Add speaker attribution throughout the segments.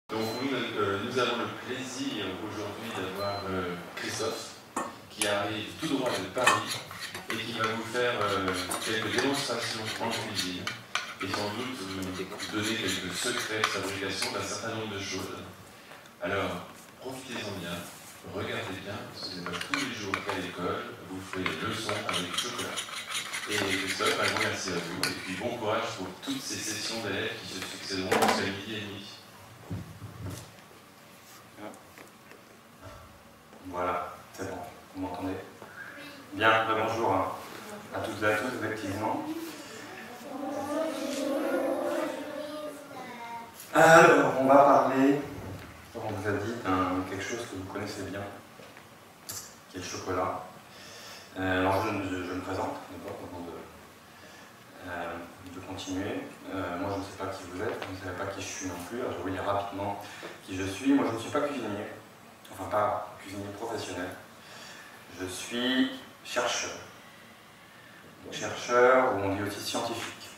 Speaker 1: Donc nous avons le plaisir aujourd'hui d'avoir Christophe qui arrive tout droit de Paris et qui va vous faire quelques démonstrations en cuisine et sans doute vous donner quelques secrets de fabrication d'un certain nombre de choses. Alors profitez-en bien, regardez bien, parce que ce n'est pas tous les jours qu'à l'école vous ferez des leçons avec du chocolat. Et Christophe, un grand merci à vous et puis bon courage pour toutes ces sessions d'élèves qui se succéderont jusqu'à midi et demi.
Speaker 2: Voilà, c'est bon, vous m'entendez? Bien, bonjour à toutes et à tous, effectivement. Alors, on va parler, comme on vous a dit, de quelque chose que vous connaissez bien, qui est le chocolat. Alors, je me présente, d'abord, avant de continuer. Moi, je ne sais pas qui vous êtes, vous ne savez pas qui je suis non plus. Alors, je vais vous dire rapidement qui je suis. Moi, je ne suis pas cuisinier. Enfin, pas cuisinier professionnel. Je suis chercheur. Chercheur, ou on dit aussi scientifique.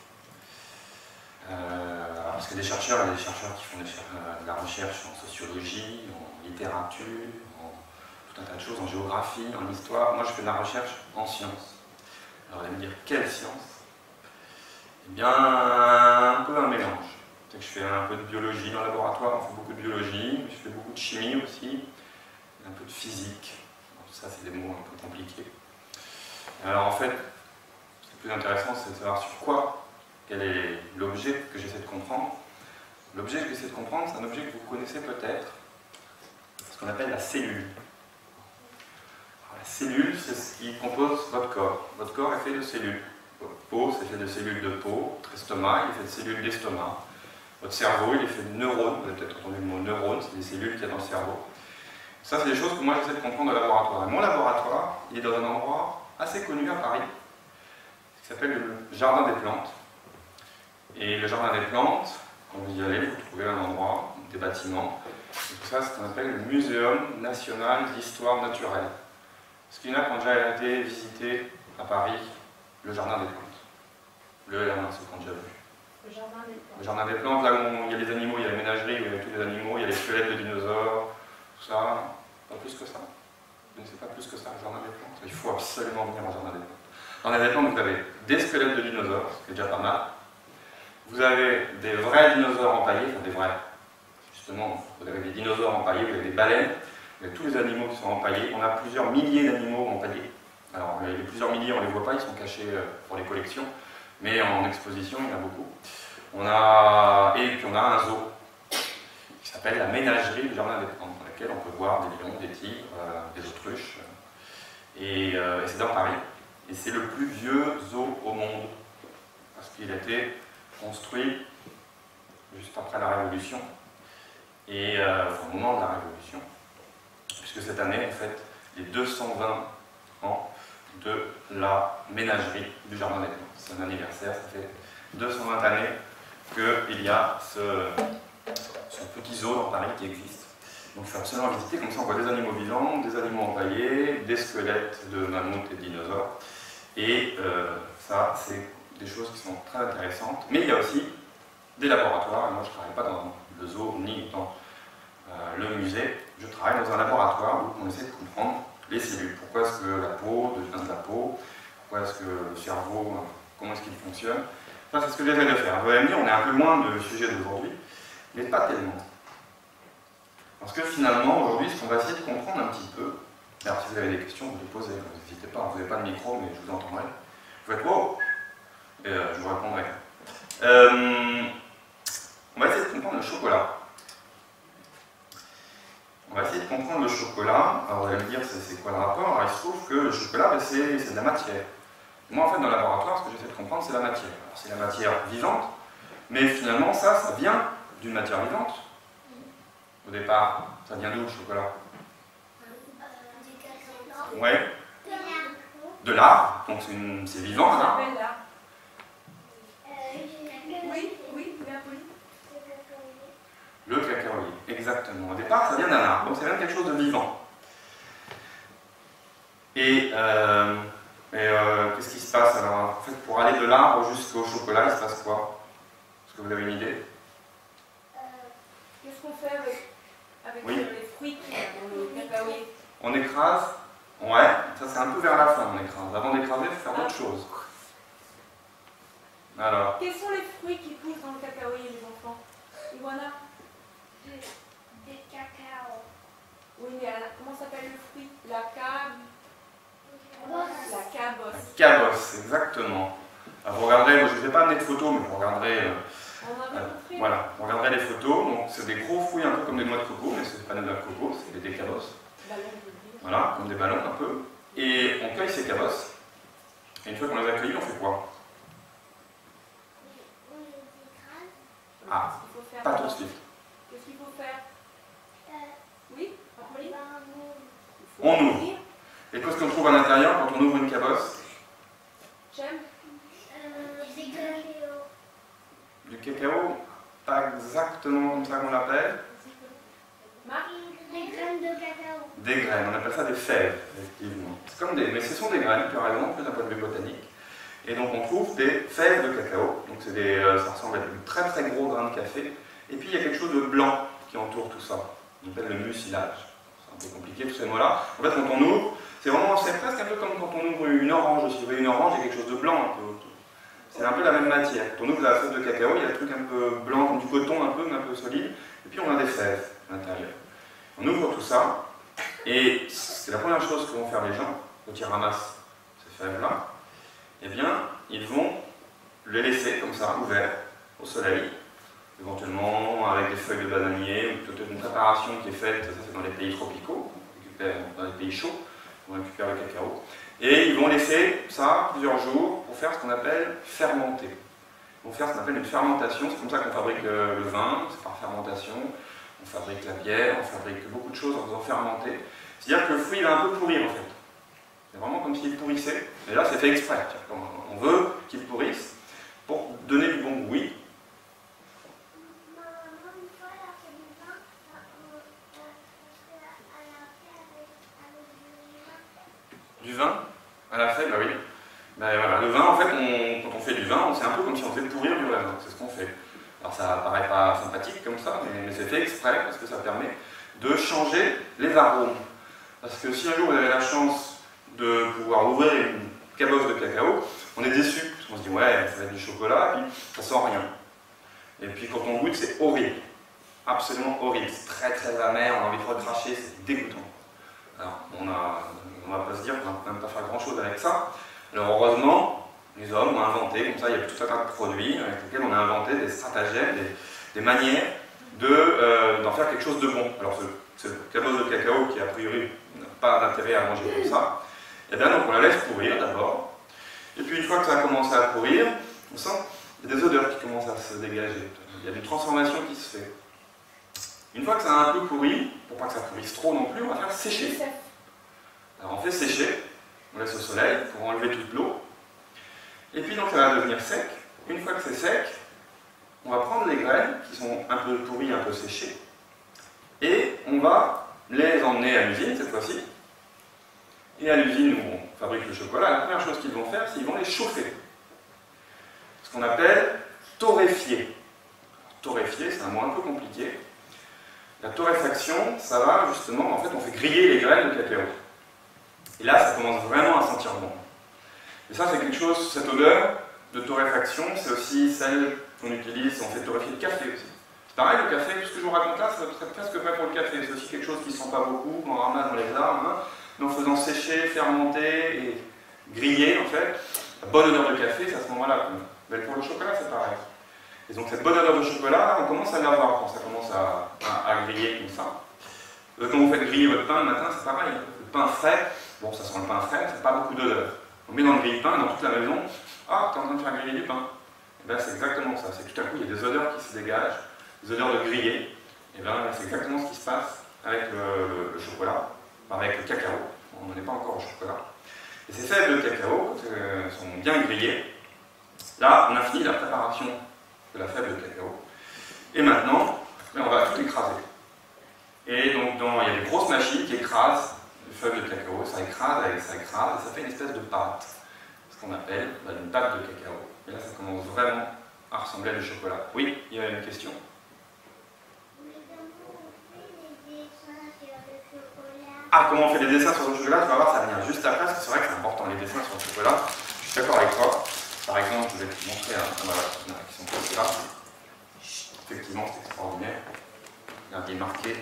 Speaker 2: Parce que des chercheurs, il y a des chercheurs qui font de la recherche en sociologie, en littérature, en tout un tas de choses, en géographie, en histoire. Moi, je fais de la recherche en sciences. Alors, vous allez me dire, quelle science? Eh bien, un peu un mélange. Je fais un peu de biologie dans le laboratoire, on fait beaucoup de biologie, je fais beaucoup de chimie aussi, un peu de physique. Tout ça, c'est des mots un peu compliqués. Alors en fait, ce qui est plus intéressant, c'est de savoir sur quoi, quel est l'objet que j'essaie de comprendre. L'objet que j'essaie de comprendre, c'est un objet que vous connaissez peut-être, ce qu'on appelle la cellule. Alors, la cellule, c'est ce qui compose votre corps. Votre corps est fait de cellules. Votre peau, c'est fait de cellules de peau. Votre estomac, il est fait de cellules d'estomac. Votre cerveau, il est fait de neurones. Vous avez peut-être entendu le mot neurone, c'est des cellules qu'il y a dans le cerveau. Ça, c'est des choses que moi j'essaie de comprendre au laboratoire. Et mon laboratoire, il est dans un endroit assez connu à Paris, qui s'appelle le Jardin des Plantes. Et le Jardin des Plantes, quand vous y allez, vous trouvez un endroit, des bâtiments. Et tout ça, c'est ce qu'on appelle le Muséum national d'histoire naturelle. Est-ce qu'il y en a qui ont déjà été visiter à Paris le Jardin des Plantes? Le jardin, ceux qui ont déjà vu.
Speaker 3: Le Jardin des Plantes. Le
Speaker 2: Jardin des Plantes, là où il y a les animaux, il y a la ménagerie, où il y a tous les animaux, il y a les squelettes de dinosaures. Ça, pas plus que ça. Je ne sais pas plus que ça, le Jardin des Plantes. Il faut absolument venir au Jardin des Plantes. Dans le Jardin des Plantes, vous avez des squelettes de dinosaures, ce qui est déjà pas mal. Vous avez des vrais dinosaures empaillés, enfin des vrais. Justement, vous avez des dinosaures empaillés, vous avez des baleines, vous avez tous les animaux qui sont empaillés. On a plusieurs milliers d'animaux empaillés. Alors, les plusieurs milliers, on ne les voit pas, ils sont cachés pour les collections. Mais en exposition, il y en a beaucoup. Et puis on a un zoo qui s'appelle la ménagerie du Jardin des Plantes, dans laquelle on peut voir des lions, des tigres, des autruches. Et c'est dans Paris. Et c'est le plus vieux zoo au monde, parce qu'il a été construit juste après la Révolution, et au moment de la Révolution, puisque cette année, en fait, les 220 ans de la ménagerie du Jardin des Plantes. C'est un anniversaire, ça fait 220 années qu'il y a ce petit zoo dans Paris qui existe. Donc il faut absolument visiter, comme ça on voit des animaux vivants, des animaux empaillés, des squelettes de mammouths et de dinosaures. Et ça, c'est des choses qui sont très intéressantes. Mais il y a aussi des laboratoires, et moi je ne travaille pas dans le zoo ni dans le musée, je travaille dans un laboratoire où on essaie de comprendre les cellules. Pourquoi est-ce que la peau devient de la peau? Pourquoi est-ce que le cerveau, comment est-ce qu'il fonctionne? Enfin, c'est ce que j'essaie de faire. Vous allez me dire, on est un peu loin du sujet d'aujourd'hui, mais pas tellement. Parce que finalement, aujourd'hui, ce qu'on va essayer de comprendre un petit peu, alors si vous avez des questions, vous les posez, n'hésitez pas, vous n'avez pas de micro, mais je vous entendrai. Vous faites wow, et je vous répondrai. On va essayer de comprendre le chocolat. On va essayer de comprendre le chocolat. Alors vous allez me dire, c'est quoi le rapport? Alors il se trouve que le chocolat, c'est de la matière. Moi, en fait, dans le laboratoire, ce que j'essaie de comprendre, c'est la matière. C'est la matière vivante, mais finalement, ça vient d'une matière vivante. Au départ, ça vient d'où le chocolat?
Speaker 3: Du cacao.
Speaker 2: Ouais. De l'arbre, donc c'est vivant, là.
Speaker 3: Oui,
Speaker 2: Le cacaoyer, exactement. Au départ, ça vient d'un arbre, donc ça vient de quelque chose de vivant. Et qu'est-ce qui se passe alors? En fait, pour aller de l'arbre jusqu'au chocolat, il se passe quoi? Est-ce que vous avez une idée?
Speaker 3: Il
Speaker 4: qu'on fait avec
Speaker 2: Oui.
Speaker 4: les fruits qu'il y a dans le cacaoyer?
Speaker 2: On écrase. Ouais, ça c'est un peu vers la fin, on écrase. Avant d'écraser, il faut faire d'autres choses. Alors,
Speaker 4: Quels sont les fruits qui poussent dans le cacaoyer, les enfants? Iwana?
Speaker 3: Des cacao.
Speaker 4: Oui, mais comment s'appelle le fruit? La cabosse.
Speaker 2: cabosse, exactement. Alors, vous regarderez, moi je ne vous ai pas amené de photos, mais vous regarderez,
Speaker 4: On avait compris.
Speaker 2: voilà, vous regarderez les photos. Donc, c'est des gros fruits un peu comme des noix de coco, mais ce n'est pas des noix de coco, c'est des cabosses.
Speaker 4: Ballon, je veux dire.
Speaker 2: Voilà, comme des ballons un peu. Et on cueille ces cabosses. Et une fois qu'on les a cueillis, on fait quoi?
Speaker 3: On les écrase.
Speaker 2: Ah,
Speaker 4: Qu'est-ce qu'il faut faire?
Speaker 2: pas tout de suite.
Speaker 4: Qu'est-ce qu'il faut faire? Oui, Apolline?
Speaker 2: On ouvre. Et qu'est-ce qu'on trouve à l'intérieur quand on ouvre une cabosse?
Speaker 4: J'aime.
Speaker 3: Des cacao.
Speaker 2: Du cacao, pas exactement comme ça qu'on l'appelle.
Speaker 4: Marc?
Speaker 3: Des graines de cacao.
Speaker 2: Des graines, on appelle ça des fèves, effectivement. C'est comme des, mais ce sont des graines, tu as raison, plus d'un point de vue botanique. Et donc on trouve des fèves de cacao, donc c'est des, ça ressemble à de très très gros grains de café. Et puis il y a quelque chose de blanc qui entoure tout ça, on appelle le mucilage. C'est un peu compliqué tous ces mots-là. En fait quand on ouvre, c'est presque un peu comme quand on ouvre une orange aussi. Vous voyez une orange, il y a quelque chose de blanc un peu autour. C'est un peu la même matière. Quand on ouvre la fève de cacao, il y a un truc un peu blanc, comme du coton un peu, mais un peu solide. Et puis on a des fèves à l'intérieur. On ouvre tout ça, et c'est la première chose que vont faire les gens quand ils ramassent ces fèves-là. Eh bien, ils vont les laisser comme ça, ouverts, au soleil, éventuellement avec des feuilles de bananier, ou peut-être une préparation qui est faite, ça c'est dans les pays tropicaux, on récupère, dans les pays chauds, on récupère le cacao. Et ils vont laisser ça plusieurs jours pour faire ce qu'on appelle fermenter. Ils vont faire ce qu'on appelle une fermentation, c'est comme ça qu'on fabrique le vin, c'est par fermentation. On fabrique la bière, on fabrique beaucoup de choses en faisant fermenter. C'est-à-dire que le fruit il va un peu pourrir en fait. C'est vraiment comme s'il pourrissait. Et là c'est fait exprès. On veut qu'il pourrisse pour donner du bon goût. Oui.
Speaker 3: Maman, une fois, elle a fait du vin. Elle a fait avec
Speaker 2: Du vin à la fève, bah oui. Ben voilà, le vin en fait, quand on fait du vin, c'est un peu comme si on faisait pourrir du raisin. C'est ce qu'on fait. Alors ça paraît pas sympathique comme ça, mais c'est fait exprès parce que ça permet de changer les arômes. Parce que si un jour vous avez la chance de pouvoir ouvrir une cabosse de cacao, on est déçu, parce qu'on se dit ouais, ça va être du chocolat, et puis ça sent rien. Et puis quand on goûte, c'est horrible. Absolument horrible. C'est très très amer, on a envie de recracher, c'est dégoûtant. Alors on va pas se dire qu'on va même pas faire grand chose avec ça. Alors heureusement, les hommes ont inventé, comme ça il y a tout un tas de produits avec lesquels on a inventé des stratagèmes, des manières d'en faire quelque chose de bon. Alors cette cabosse de cacao qui a priori n'a pas d'intérêt à manger comme ça, et bien donc on la laisse pourrir d'abord, et puis une fois que ça a commencé à pourrir, on sent qu'il y a des odeurs qui commencent à se dégager, il y a une transformation qui se fait. Une fois que ça a un peu pourri, pour pas que ça pourrisse trop non plus, on va faire sécher. Alors on fait sécher, on laisse au soleil pour enlever toute l'eau. Et puis donc ça va devenir sec. Une fois que c'est sec, on va prendre les graines qui sont un peu pourries, un peu séchées, et on va les emmener à l'usine cette fois-ci. Et à l'usine où on fabrique le chocolat, la première chose qu'ils vont faire, c'est qu'ils vont les chauffer. Ce qu'on appelle torréfier. Torréfier, c'est un mot un peu compliqué. La torréfaction, ça va justement, en fait, on fait griller les graines de cacao. Et là, ça commence vraiment à sentir bon. Et ça, c'est quelque chose, cette odeur de torréfaction, c'est aussi celle qu'on utilise, on fait torréfier le café aussi. C'est pareil, le café, tout ce que je vous raconte là, ça serait presque prêt pour le café. C'est aussi quelque chose qui ne sent pas beaucoup, qu'on ramasse dans les arbres, hein, mais en faisant sécher, fermenter et griller, en fait, la bonne odeur de café, c'est à ce moment-là. Mais pour le chocolat, c'est pareil. Et donc cette bonne odeur de chocolat, on commence à l'avoir quand ça commence à griller comme ça. Quand vous faites griller votre pain le matin, c'est pareil. Le pain frais, bon, ça sent le pain frais, c'est pas beaucoup d'odeur. On met dans le grille-pain, dans toute la maison, ah, tu es en train de faire griller du pain. Et bien c'est exactement ça, c'est tout à coup il y a des odeurs qui se dégagent, des odeurs de grillé. Et bien c'est exactement ce qui se passe avec le chocolat, avec le cacao. On n'en est pas encore au chocolat. Et ces fèves de cacao, quand elles sont bien grillées, là on a fini la préparation de la fève de cacao. Et maintenant, on va tout écraser. Et donc il y a des grosses machines qui écrasent les fèves de cacao, ça écrase, et ça fait une espèce de pâte. Ce qu'on appelle une pâte de cacao. Et là, ça commence vraiment à ressembler à du chocolat. Oui, il y a une question?
Speaker 3: Mais dans
Speaker 2: ah, comment on fait les dessins sur le chocolat, tu vas voir, ça va venir juste après, parce que c'est vrai que c'est important les dessins sur le chocolat. Je suis d'accord avec toi. Par exemple, je vais te montrer qui sont posés là. Effectivement, c'est extraordinaire. Regarde, il est marqué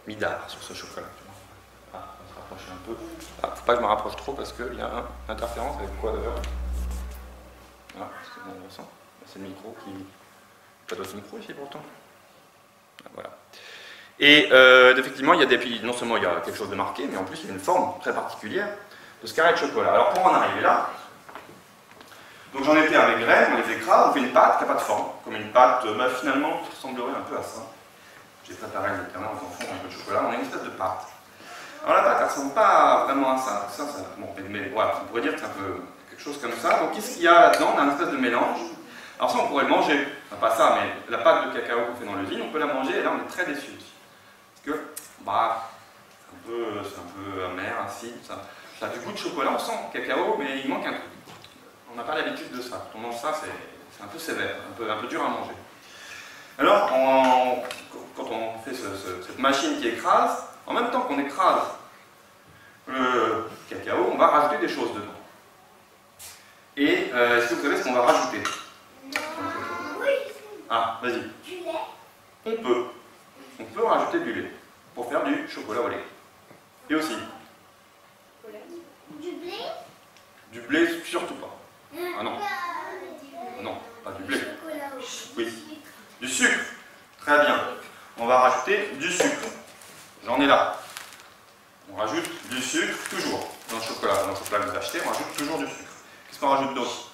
Speaker 2: Midar sur ce chocolat. Ah, on va se rapprocher un peu. Ah, faut pas que je me rapproche trop parce qu'il y a une interférence avec quoi d'ailleurs. Ah, c'est le micro qui. Pas d'autre micro ici pourtant. Ah, voilà. Et effectivement, il y a non seulement il y a quelque chose de marqué, mais en plus il y a une forme très particulière de ce carré de chocolat. Alors pour en arriver là, donc j'en ai fait avec graines, on les écrase, on fait une pâte qui n'a pas de forme, comme une pâte finalement qui ressemblerait un peu à ça. J'ai préparé le carnet en fond un peu de chocolat, on a une espèce de pâte. Alors la pâte, elle ne ressemble pas vraiment à ça. Bon, mais voilà, on pourrait dire que c'est un peu quelque chose comme ça. Donc qu'est-ce qu'il y a là-dedans? On a une espèce de mélange. Alors ça, on pourrait le manger. Enfin, pas ça, mais la pâte de cacao qu'on fait dans l'usine, on peut la manger et là, on est très déçus. Parce que, bah, c'est un peu amer, acide, ça a du goût de chocolat, on sent cacao, mais il manque un truc. On n'a pas l'habitude de ça. Quand on mange ça, c'est un peu sévère, un peu dur à manger. Alors, quand on fait cette machine qui écrase, en même temps qu'on écrase le cacao, on va rajouter des choses dedans. Et est-ce que vous savez ce qu'on va rajouter?
Speaker 3: Oui.
Speaker 2: Ah, vas-y.
Speaker 3: Du lait.
Speaker 2: On peut rajouter du lait pour faire du chocolat au lait. Et aussi
Speaker 3: Du blé.
Speaker 2: du blé, surtout pas. Ah non, non, pas du blé.
Speaker 3: Chocolat au lait.
Speaker 2: Oui. Du sucre. Très bien. On va rajouter du sucre. J'en ai là. On rajoute du sucre toujours dans le chocolat. Dans le chocolat que vous achetez, on rajoute toujours du sucre. Qu'est-ce qu'on rajoute d'autre?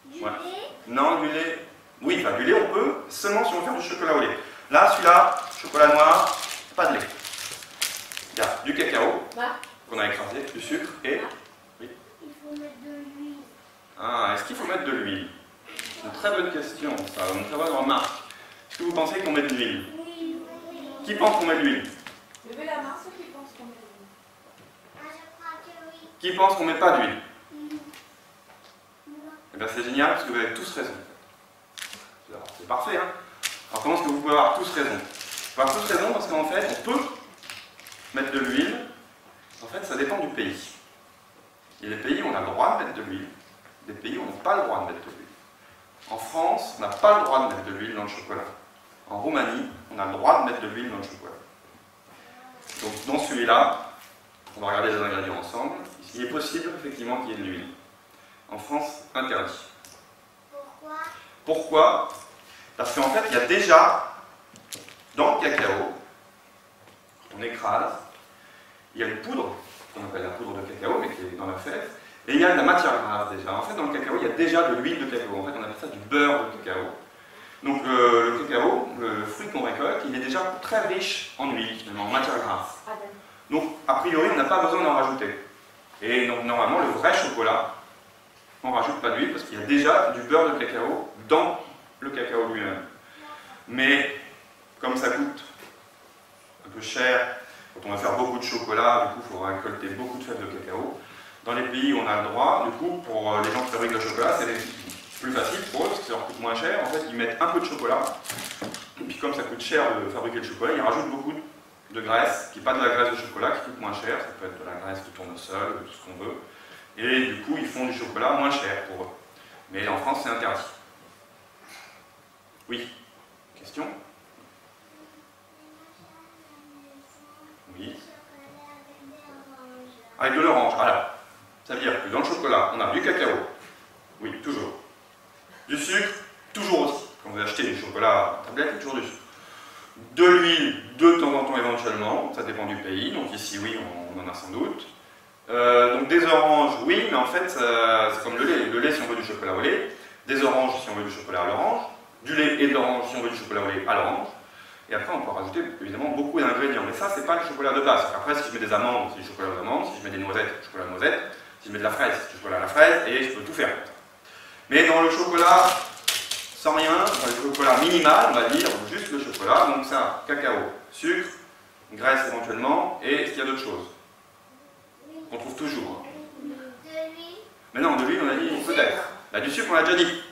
Speaker 3: Du
Speaker 2: Ouais.
Speaker 3: lait.
Speaker 2: Non, du lait. Oui, enfin, du lait, on peut seulement si on veut faire du chocolat au lait. Là, celui-là, chocolat noir, pas de lait. Il y a du cacao qu'on a écrasé, du sucre et.
Speaker 3: Il faut mettre de l'huile.
Speaker 2: Ah, est-ce qu'il faut mettre de l'huile? C'est une très bonne question, ça, une très bonne remarque. Est-ce que vous pensez qu'on met de l'huile?
Speaker 3: Oui.
Speaker 2: Qui pense qu'on met de l'huile?
Speaker 4: Levez la main ceux qui pensent qu'on met
Speaker 3: Ah, je crois que oui.
Speaker 2: Qui pense qu'on met pas d'huile?
Speaker 3: Non.
Speaker 2: Eh bien, c'est génial parce que vous avez tous raison. C'est parfait, hein? Alors, comment est-ce que vous pouvez avoir tous raison? Vous pouvez avoir tous raison parce qu'en fait, on peut mettre de l'huile. En fait, ça dépend du pays. Il y a des pays où on a le droit de mettre de l'huile, des pays où on n'a pas le droit de mettre de l'huile. En France, on n'a pas le droit de mettre de l'huile dans le chocolat. En Roumanie, on a le droit de mettre de l'huile dans le chocolat. Donc, dans celui-là, on va regarder les ingrédients ensemble. Il est possible, effectivement, qu'il y ait de l'huile. En France, interdit.
Speaker 3: Pourquoi?
Speaker 2: Pourquoi? Parce qu'en fait, il y a déjà, dans le cacao, on écrase, il y a une poudre, qu'on appelle la poudre de cacao, mais qui est dans la fève, et il y a de la matière grasse déjà. En fait, dans le cacao, il y a déjà de l'huile de cacao. En fait, on appelle ça du beurre de cacao. Donc, le cacao, le fruit qu'on récolte, il est déjà très riche en huile, finalement, en matière grasse. Donc, a priori, on n'a pas besoin d'en rajouter. Et donc, normalement, le vrai chocolat, on ne rajoute pas d'huile parce qu'il y a déjà du beurre de cacao dans le cacao lui-même. Mais, comme ça coûte un peu cher, quand on va faire beaucoup de chocolat, du coup, il faut récolter beaucoup de fèves de cacao. Dans les pays où on a le droit, du coup, pour les gens qui fabriquent le chocolat, c'est plus facile pour eux parce que ça leur coûte moins cher. En fait, ils mettent un peu de chocolat, et puis comme ça coûte cher de fabriquer le chocolat, ils rajoutent beaucoup de graisse, qui n'est pas de la graisse de chocolat, qui coûte moins cher. Ça peut être de la graisse de tournesol, tout ce qu'on veut. Et du coup, ils font du chocolat moins cher pour eux. Mais en France, c'est interdit. Oui. Question? Oui. Avec de l'orange, voilà. Ça veut dire que dans le chocolat, on a du cacao. Oui, toujours. Du sucre, toujours aussi. Quand vous achetez du chocolat à tablette, il y a toujours du sucre. De l'huile, de temps en temps éventuellement, ça dépend du pays. Donc ici, oui, on en a sans doute. Donc des oranges, oui, mais en fait, c'est comme le lait. Le lait si on veut du chocolat au lait. Des oranges si on veut du chocolat à l'orange. Du lait et de l'orange si on veut du chocolat au lait à l'orange. Et après, on peut rajouter évidemment beaucoup d'ingrédients. Mais ça, c'est pas le chocolat de base. Après, si je mets des amandes, c'est du chocolat aux amandes. Si je mets des noisettes, c'est du chocolat aux noisettes. Si je mets de la fraise, c'est du chocolat à la fraise. Et je peux tout faire. Mais dans le chocolat sans rien, dans le chocolat minimal, on va dire juste le chocolat. Donc ça, cacao, sucre, graisse éventuellement. Et est-ce qu'il y a d'autres choses qu'on trouve toujours?
Speaker 3: De l'huile.
Speaker 2: Mais non, de l'huile, on a dit peut-être. Là, du sucre, on l'a déjà dit.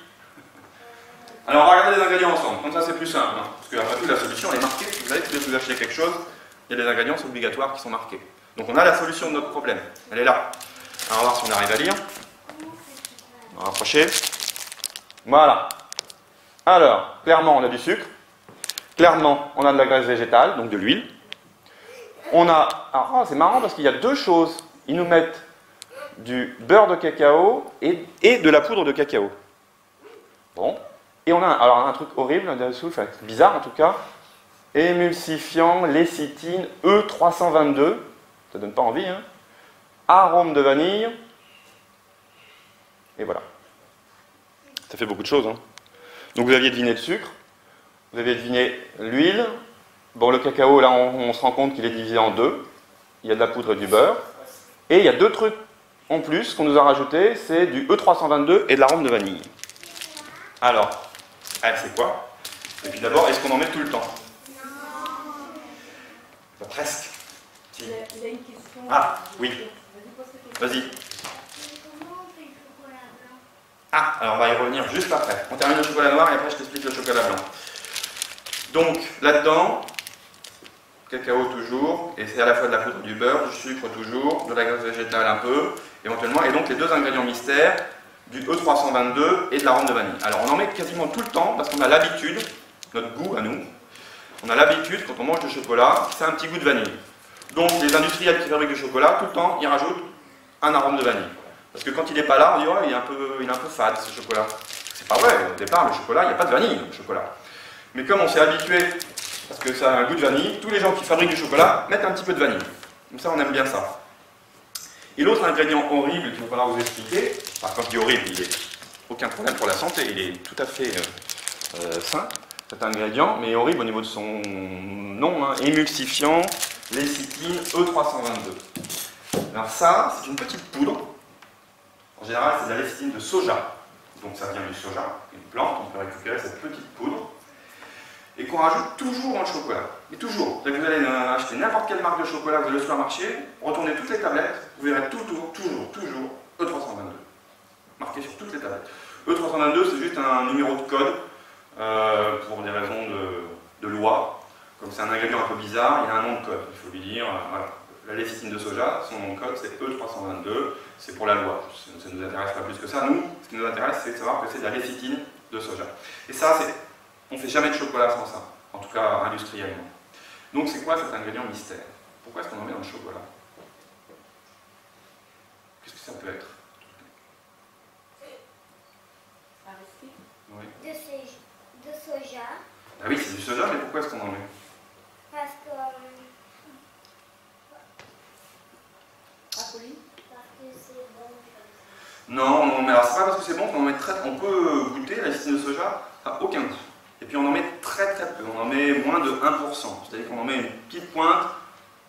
Speaker 2: Alors on va regarder les ingrédients ensemble, comme ça c'est plus simple. Hein, parce qu'après tout la solution elle est marquée. Vous savez que si vous achetez quelque chose, il y a des ingrédients obligatoires qui sont marqués. Donc on a la solution de notre problème. Elle est là. Alors on va voir si on arrive à lire. On va rapprocher. Voilà. Alors, clairement on a du sucre. Clairement on a de la graisse végétale, donc de l'huile. On a... Alors c'est marrant parce qu'il y a deux choses. Ils nous mettent du beurre de cacao et de la poudre de cacao. Bon. Et on a alors un truc horrible là-dessous, enfin, bizarre en tout cas. Émulsifiant lécithine E322. Ça donne pas envie, hein. Arôme de vanille. Et voilà. Ça fait beaucoup de choses, hein. Donc vous aviez deviné le sucre. Vous aviez deviné l'huile. Bon, le cacao, là, on se rend compte qu'il est divisé en deux. Il y a de la poudre et du beurre. Et il y a deux trucs en plus qu'on nous a rajouté, c'est du E322 et de l'arôme de vanille. Alors, c'est quoi? Et puis d'abord, est-ce qu'on en met tout le temps? Bah, presque. Si.
Speaker 4: Il a une question.
Speaker 2: Ah, oui. Vas-y.
Speaker 3: Comment on fait le chocolat blanc?
Speaker 2: Ah, alors on va y revenir juste après. On termine le chocolat noir et après je t'explique le chocolat blanc. Donc, là-dedans, cacao toujours, et c'est à la fois de la poudre du beurre, du sucre toujours, de la graisse végétale un peu, éventuellement, et donc les deux ingrédients mystères, du E322 et de l'arôme de vanille. Alors on en met quasiment tout le temps parce qu'on a l'habitude, notre goût à nous, on a l'habitude quand on mange du chocolat, c'est un petit goût de vanille. Donc les industriels qui fabriquent du chocolat, tout le temps, ils rajoutent un arôme de vanille. Parce que quand il n'est pas là, on dit oh, il est un peu fade ce chocolat. C'est pas vrai, au départ le chocolat, il n'y a pas de vanille dans le chocolat. Mais comme on s'est habitué, parce que ça a un goût de vanille, tous les gens qui fabriquent du chocolat mettent un petit peu de vanille. Comme ça on aime bien ça. Et l'autre ingrédient horrible qu'il va falloir vous expliquer, enfin, quand je dis horrible, il n'est aucun problème pour la santé, il est tout à fait sain, cet ingrédient, mais horrible au niveau de son nom, hein, émulsifiant lécithine E322. Alors ça, c'est une petite poudre. En général, c'est de la lécithine de soja, donc ça vient du soja, une plante, on peut récupérer cette petite poudre, et qu'on rajoute toujours dans le chocolat. Mais toujours. Vous allez acheter n'importe quelle marque de chocolat, vous allez au supermarché, retournez toutes les tablettes, vous verrez toujours E322. Marqué sur toutes les tablettes. E322, c'est juste un numéro de code pour des raisons de loi. Comme c'est un ingrédient un peu bizarre, il a un nom de code. Il faut lui dire, voilà, la lécithine de soja, son nom de code c'est E322, c'est pour la loi. Ça ne nous intéresse pas plus que ça. Nous, ce qui nous intéresse, c'est de savoir que c'est de la lécithine de soja. Et ça, on ne fait jamais de chocolat sans ça, en tout cas industriellement. Donc c'est quoi cet ingrédient mystère? Pourquoi est-ce qu'on en met dans le chocolat? Qu'est-ce que ça peut être? Oui.
Speaker 3: De soja.
Speaker 2: Ah oui, c'est du soja, mais pourquoi est-ce qu'on en met?
Speaker 3: Parce que c'est bon.
Speaker 2: Non, mais alors c'est pas parce que c'est bon qu'on en met on peut goûter la lécithine de soja, ça n'a aucun goût. Et puis on en met très très peu, on en met moins de 1%. C'est-à-dire qu'on en met une petite pointe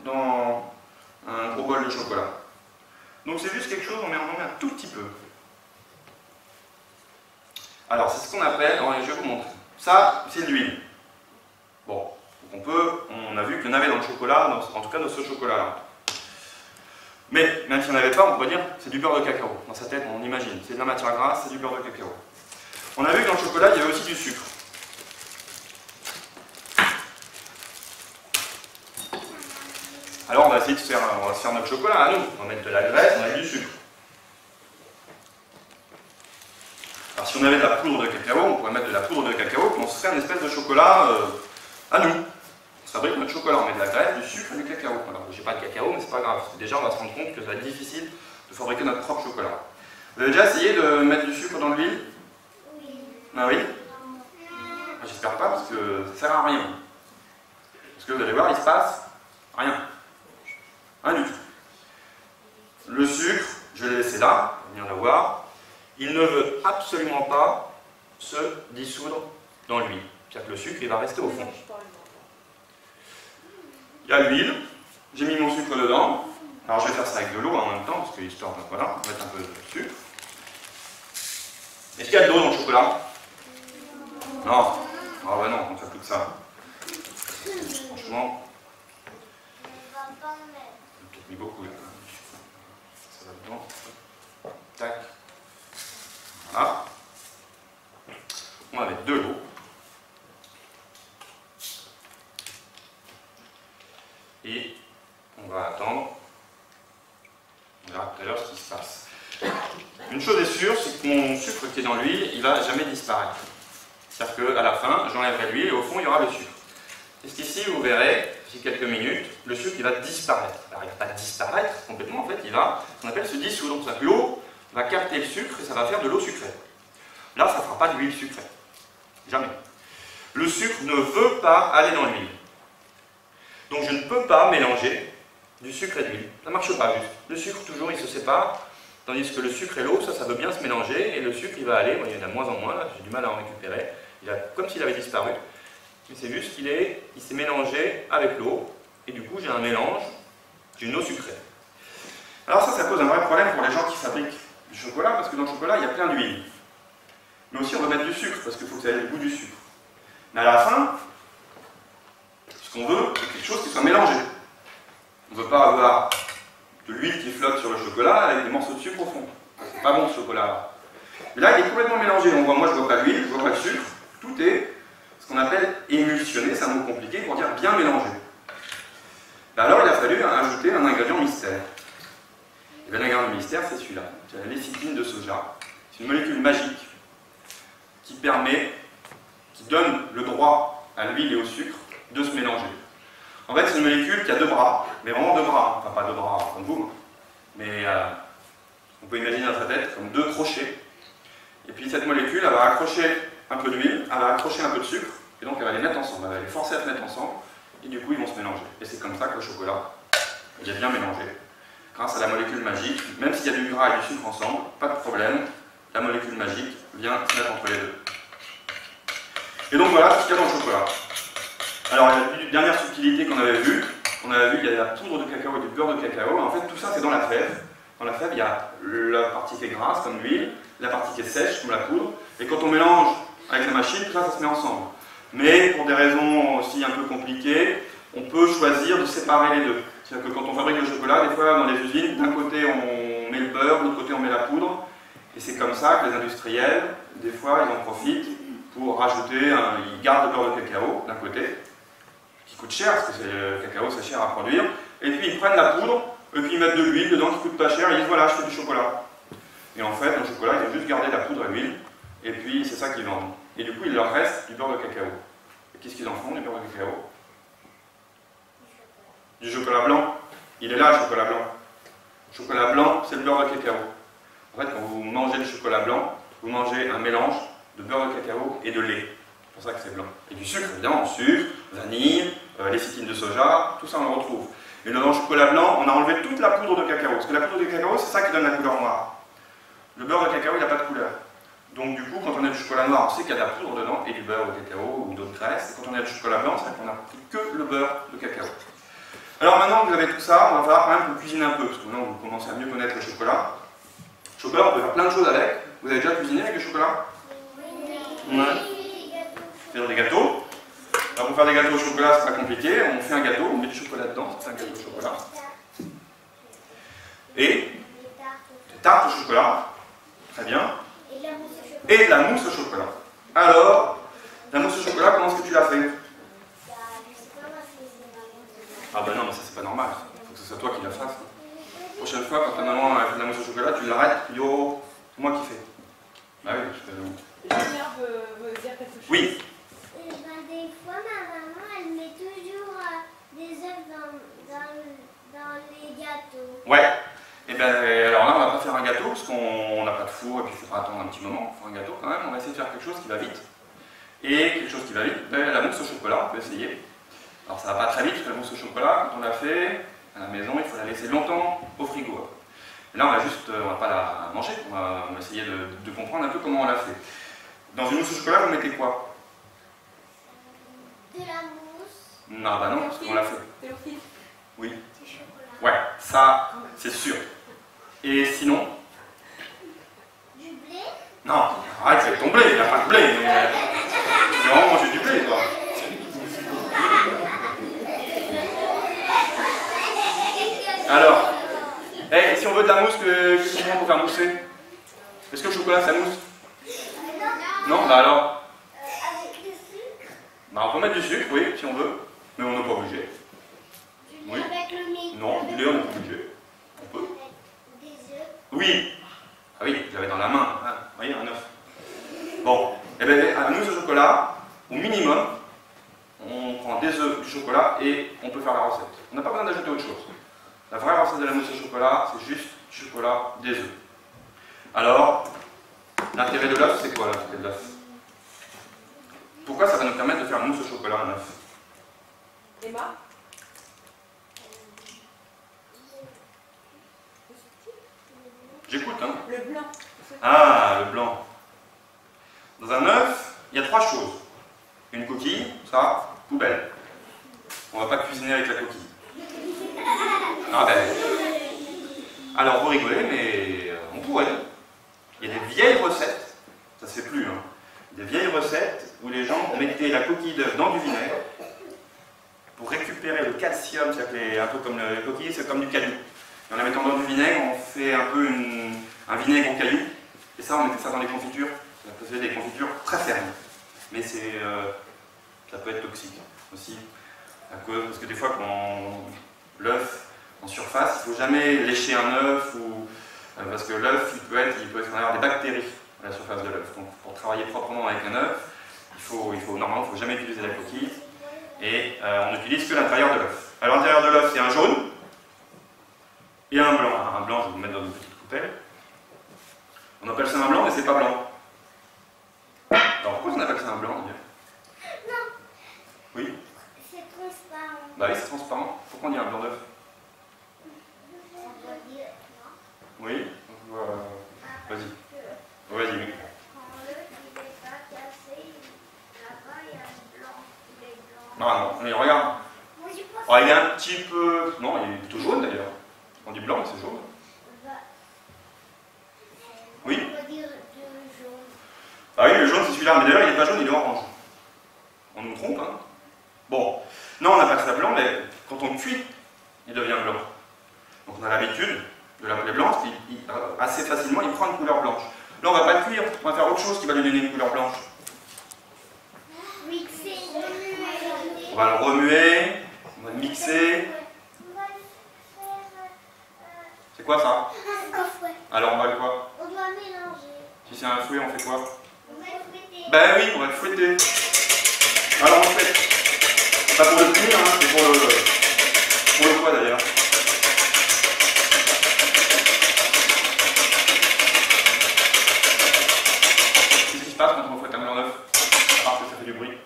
Speaker 2: dans un gros bol de chocolat. Donc c'est juste quelque chose, on en met un tout petit peu. Alors c'est ce qu'on appelle, je vais vous montrer. Ça, c'est de l'huile. Bon, donc on a vu qu'il y en avait dans le chocolat, en tout cas dans ce chocolat-là. Mais même s'il n'y en avait pas, on pourrait dire c'est du beurre de cacao. Dans sa tête, on imagine. C'est de la matière grasse, c'est du beurre de cacao. On a vu que dans le chocolat, il y avait aussi du sucre. Alors on va essayer de se faire notre chocolat à nous. On va mettre de la graisse, on va mettre du sucre. Alors si on avait de la poudre de cacao, on pourrait mettre de la poudre de cacao, puis on se fait une espèce de chocolat à nous. On fabrique notre chocolat, on met de la graisse, du sucre et du cacao. Alors j'ai pas de cacao, mais c'est pas grave. Déjà on va se rendre compte que ça va être difficile de fabriquer notre propre chocolat. Vous avez déjà essayé de mettre du sucre dans l'huile?
Speaker 3: Oui.
Speaker 2: Ah oui? J'espère pas parce que ça sert à rien. Parce que vous allez voir, il se passe rien. Rien du tout. Le sucre, je l'ai laissé là, on vient de le voir. Il ne veut absolument pas se dissoudre dans l'huile. C'est-à-dire que le sucre, il va rester au fond. Il y a l'huile, j'ai mis mon sucre dedans. Alors je vais faire ça avec de l'eau en même temps, parce que histoire de, voilà, on va mettre un peu de sucre. Est-ce qu'il y a de l'eau dans le chocolat? Non. Ah ouais non, on ne fait plus que ça. Franchement, j'ai peut-être mis beaucoup là. Ça va dedans. Tac. Voilà. On va mettre de l'eau. Et on va attendre. On verra tout à l'heure ce qui se passe. Une chose est sûre, c'est que mon sucre qui est dans l'huile, il ne va jamais disparaître. C'est-à-dire qu'à la fin, j'enlèverai l'huile et au fond, il y aura le sucre. Et ici, vous verrez, d'ici quelques minutes, le sucre il va disparaître. Alors, il ne va pas disparaître complètement, en fait, il va, ce qu'on appelle se dissoudre. Donc, l'eau va capter le sucre et ça va faire de l'eau sucrée. Là, ça ne fera pas de l'huile sucrée. Jamais. Le sucre ne veut pas aller dans l'huile. Donc, je ne peux pas mélanger du sucre et de l'huile. Ça ne marche pas, juste. Le sucre, toujours, il se sépare. Tandis que le sucre et l'eau, ça veut bien se mélanger. Et le sucre, il va aller. Bon, il y en a de moins en moins, là. J'ai du mal à en récupérer. Il a, comme s'il avait disparu. Mais c'est juste qu'il s'est mélangé avec l'eau. Et du coup, j'ai un mélange d'une eau sucrée. Alors ça pose un vrai problème pour les gens qui fabriquent du chocolat, parce que dans le chocolat, il y a plein d'huile. Mais aussi, on va mettre du sucre, parce qu'il faut que ça ait le goût du sucre. Mais à la fin, ce qu'on veut, c'est quelque chose qui soit mélangé. On ne veut pas avoir de l'huile qui flotte sur le chocolat avec des morceaux de sucre au fond. C'est pas bon ce chocolat-là. Mais là, il est complètement mélangé. Donc, moi, je ne vois pas l'huile, je ne vois pas le sucre. Tout est ce qu'on appelle émulsionné, c'est un mot compliqué pour dire bien mélangé. Alors, il a fallu ajouter un ingrédient mystère. Et l'ingrédient mystère, c'est celui-là. C'est la lécithine de soja. C'est une molécule magique qui donne le droit à l'huile et au sucre de se mélanger. En fait, c'est une molécule qui a deux bras, mais vraiment deux bras. Enfin, pas deux bras comme vous, mais on peut imaginer dans sa tête comme deux crochets. Et puis cette molécule, elle va accrocher un peu d'huile, elle va accrocher un peu de sucre, et donc elle va les mettre ensemble, elle va les forcer à se mettre ensemble, et du coup ils vont se mélanger. Et c'est comme ça que le chocolat, il est bien mélangé. Grâce à la molécule magique, même s'il y a du gras et du sucre ensemble, pas de problème, la molécule magique vient se mettre entre les deux. Et donc voilà tout ce qu'il y a dans le chocolat. Alors la dernière subtilité qu'on avait vue, on avait vu qu'il y a la poudre de cacao et du beurre de cacao, en fait tout ça c'est dans la fève. Dans la fève, il y a la partie qui est grasse, comme l'huile, la partie qui est sèche, comme la poudre, et quand on mélange avec la machine, tout ça, ça se met ensemble. Mais pour des raisons aussi un peu compliquées, on peut choisir de séparer les deux. C'est-à-dire que quand on fabrique le chocolat, des fois dans les usines, d'un côté on met le beurre, de l'autre côté on met la poudre, et c'est comme ça que les industriels, des fois, ils en profitent pour rajouter, ils gardent le beurre de cacao d'un côté, qui coûte cher, parce que le cacao c'est cher à produire, et puis ils prennent la poudre, et puis ils mettent de l'huile dedans qui coûte pas cher, et ils disent voilà, je fais du chocolat. Et en fait, dans le chocolat, ils ont juste gardé la poudre et l'huile, et puis c'est ça qu'ils vendent. Et du coup, il leur reste du beurre de cacao. Et qu'est-ce qu'ils en font, du beurre de cacao? Du chocolat blanc. Il est là, le chocolat blanc. Le chocolat blanc, c'est le beurre de cacao. En fait, quand vous mangez le chocolat blanc, vous mangez un mélange de beurre de cacao et de lait. C'est pour ça que c'est blanc. Et du sucre, évidemment, sucre, vanille, lécithine de soja, tout ça on le retrouve. Et dans le chocolat blanc, on a enlevé toute la poudre de cacao. Parce que la poudre de cacao, c'est ça qui donne la couleur noire. Le beurre de cacao, il n'a pas de couleur. Donc du coup, quand on a du chocolat noir, on sait qu'il y a de la poudre dedans, et du beurre de cacao ou d'autres graisses. Et quand on a du chocolat blanc, c'est qu'on n'a pris que le beurre de cacao. Alors maintenant que vous avez tout ça, on va falloir quand même que vous cuisinez un peu, parce que maintenant vous commencez à mieux connaître le chocolat. Le chocolat, on peut faire plein de choses avec. Vous avez déjà cuisiné avec le chocolat? Oui. Faire des gâteaux. Alors pour faire des gâteaux au chocolat, c'est pas compliqué. On fait un gâteau, on met du chocolat dedans, c'est un gâteau au chocolat. Et des tartes au chocolat. Très bien. Et de la mousse au chocolat. Alors, la mousse au chocolat, comment est-ce que tu l'as fait? Ah ben non, mais ça c'est pas normal. Il faut que ce soit toi qui la fasses. La prochaine fois, quand ta maman a fait de la mousse au chocolat, tu l'arrêtes, tu dis oh, c'est moi qui fais. Bah oui, je fais.
Speaker 4: La mère veut dire quelque chose.
Speaker 2: Oui.
Speaker 3: Des fois, ma maman, elle met toujours des œufs dans les gâteaux.
Speaker 2: Ouais. Et bien, alors là, on va pas faire un gâteau parce qu'on n'a pas de four et puis il faudra attendre un petit moment pour faire un gâteau quand même. On va essayer de faire quelque chose qui va vite. Et quelque chose qui va vite, ben, la mousse au chocolat, on peut essayer. Alors ça va pas très vite parce que la mousse au chocolat, quand on l'a fait à la maison, il faut la laisser longtemps au frigo. Et là, on va pas la manger, on va essayer de comprendre un peu comment on l'a fait. Dans une mousse au chocolat, vous mettez quoi?
Speaker 3: De la mousse.
Speaker 2: Non, bah non, parce qu'on l'a fait.
Speaker 4: Théophile.
Speaker 2: Oui.
Speaker 3: Du chocolat.
Speaker 2: Ouais, ça, c'est sûr. Et sinon?
Speaker 3: Du blé.
Speaker 2: Non, arrête, c'est ton blé, il n'y a pas de blé. C'est vraiment manger du blé, toi. Alors, hey, si on veut de la mousse, qu'est-ce qu'on prend pour faire mousser? Est-ce que le chocolat, ça mousse? Non, bah alors? Bah, on peut mettre du sucre, oui, si on veut, mais on n'est pas obligé. Oui.
Speaker 3: Avec le micro.
Speaker 2: Non, du lait, on n'est pas obligé. On peut.
Speaker 3: Des œufs.
Speaker 2: Oui. Ah oui, j'avais dans la main. Hein. Vous voyez, un œuf. Bon, et bien, à la mousse au chocolat, au minimum, on prend des œufs, du chocolat et on peut faire la recette. On n'a pas besoin d'ajouter autre chose. La vraie recette de la mousse au chocolat, c'est juste du chocolat, des œufs. Alors, l'intérêt de l'œuf, c'est quoi l'intérêt de l'œuf? Pourquoi ça va nous permettre de faire une mousse au chocolat, un œuf?
Speaker 4: Emma?
Speaker 2: J'écoute, hein.
Speaker 4: Le blanc.
Speaker 2: Ah, le blanc. Dans un œuf, il y a trois choses. Une coquille, ça, poubelle. On ne va pas cuisiner avec la coquille. Ah ben. Alors vous rigolez, mais on pourrait. Il y a des vieilles recettes, ça se fait plus, hein. Des vieilles recettes où les gens mettaient la coquille d'œuf dans du vinaigre pour récupérer le calcium, c'est un peu comme la coquille, c'est comme du caillou. Et en la mettant dans du vinaigre, on fait un peu un vinaigre au caillou. Et ça, on mettait ça dans les confitures. Ça faisait des confitures très fermes. Mais ça peut être toxique aussi. Parce que des fois, quand l'œuf en surface, il ne faut jamais lécher un œuf, parce que l'œuf, il peut avoir des bactéries à la surface de l'œuf. Donc pour travailler proprement avec un œuf, normalement, il ne faut jamais utiliser la coquille. Et on n'utilise que l'intérieur de l'œuf. Alors l'intérieur de l'œuf, c'est un jaune et un blanc. Un blanc, je vais vous mettre dans une petite coupelle. On appelle ça un blanc, mais c'est pas blanc. Alors pourquoi on appelle ça un blanc?
Speaker 3: Non.
Speaker 2: Oui.
Speaker 3: C'est transparent.
Speaker 2: Bah oui, c'est transparent. Pourquoi on dit un blanc d'œuf?
Speaker 3: On doit dire non.
Speaker 2: Oui. Vas-y. Vas-y, oui.
Speaker 3: Quand l'œuf il n'est pas cassé, là-bas il y a le blanc. Il est blanc.
Speaker 2: Ah non, mais regarde.
Speaker 3: Moi je pense
Speaker 2: Oh, il est un petit peu... Non, il est plutôt jaune d'ailleurs. On dit blanc, mais c'est jaune. Oui.
Speaker 3: On va dire de jaune.
Speaker 2: Ah oui, le jaune c'est celui-là, mais d'ailleurs il n'est pas jaune, il est orange. On nous trompe, hein. Bon, non, on appelle ça blanc, mais quand on cuit, il devient blanc. Donc on a l'habitude de l'appeler blanc, parce assez facilement il prend une couleur blanche. Là on va pas le cuire, on va faire autre chose qui va lui donner une couleur blanche.
Speaker 3: Mixer.
Speaker 2: On va le remuer, on va le mixer.
Speaker 3: On va le faire.
Speaker 2: C'est quoi ça?
Speaker 3: Un fouet.
Speaker 2: Alors on va le quoi?
Speaker 3: On doit mélanger.
Speaker 2: Si c'est un fouet, on fait quoi?
Speaker 3: On va le fouetter.
Speaker 2: Ben oui, on va le fouetter. Alors on le fait. Pas pour le cuire, hein, c'est pour le quoi d'ailleurs? Qu'est-ce qui se passe quand on fouette un blanc d'œuf? À part que ça fait du bruit.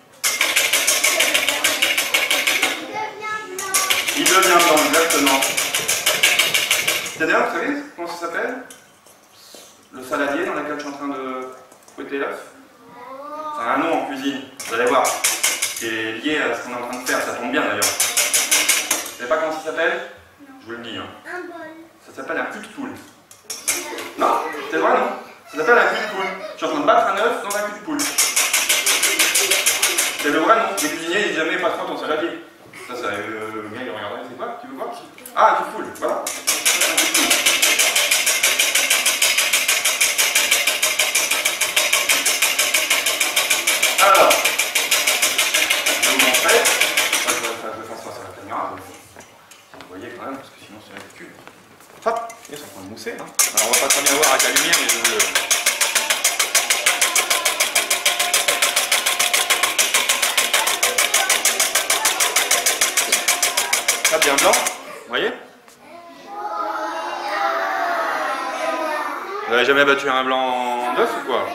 Speaker 2: Il devient blanc, exactement. D'ailleurs, vous savez comment ça s'appelle? Le saladier dans lequel je suis en train de fouetter l'œuf? Ça a un nom en cuisine, vous allez voir. Qui est lié à ce qu'on est en train de faire, ça tombe bien d'ailleurs. Vous savez pas comment ça s'appelle? Je vous le dis. Hein.
Speaker 3: Un bol.
Speaker 2: Ça s'appelle un cul de poule. Non? C'est vrai, non? Ça s'appelle un cul de poule. Je suis en train de battre un œuf dans un cul de poule. C'est le vrai nom. Les cuisiniers disent jamais passe-moi ton saladier. Ça, c'est le gars, il regarde, c'est quoi? Tu veux voir? Ah, un cul de poule, voilà. Alors, je vais vous montrer. Je vais faire ça sur la caméra. Vous voyez quand même, parce que sinon c'est ridicule. Hop, ils sont en train de mousser. Hein. Alors on va pas très bien voir avec la lumière, mais je vous le... Ça bien blanc, vous voyez? Vous n'avez jamais battu un blanc d'œuf ou quoi?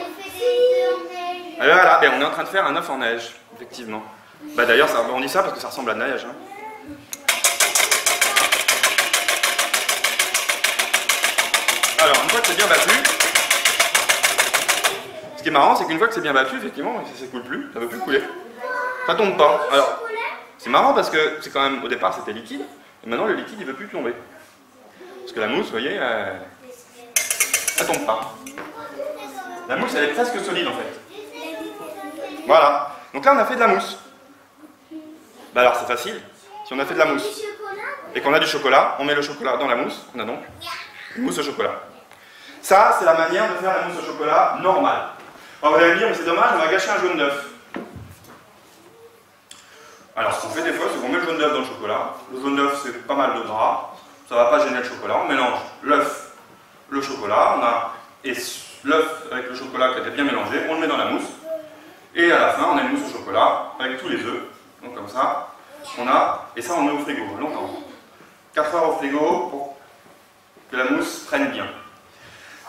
Speaker 2: Alors voilà, ben on est en train de faire un œuf en neige, effectivement. Bah d'ailleurs, on dit ça parce que ça ressemble à de la neige. Hein. Alors, une fois que c'est bien battu, ce qui est marrant, c'est qu'une fois que c'est bien battu, effectivement, ça ne coule plus, ça ne veut plus couler. Ça tombe pas. Alors, c'est marrant parce que c'est quand même, au départ, c'était liquide, et maintenant le liquide, il ne veut plus tomber. Parce que la mousse, vous voyez, ça tombe pas. La mousse, elle est presque solide en fait. Voilà. Donc là, on a fait de la mousse. Bah alors, c'est facile. Si on a fait de la mousse et qu'on a du chocolat, on met le chocolat dans la mousse. On a donc une mousse au chocolat. Ça, c'est la manière de faire la mousse au chocolat normale. Alors vous allez me dire, mais c'est dommage, on va gâcher un jaune d'œuf. Alors ce qu'on fait des fois, c'est qu'on met le jaune d'œuf dans le chocolat. Le jaune d'œuf, c'est pas mal de gras. Ça va pas gêner le chocolat. On mélange l'œuf, le chocolat, et l'œuf avec le chocolat qui a été bien mélangé, on le met dans la mousse. Et à la fin, on a une mousse au chocolat avec tous les œufs. Donc comme ça, et ça on met au frigo longtemps. 4 heures au frigo pour que la mousse prenne bien.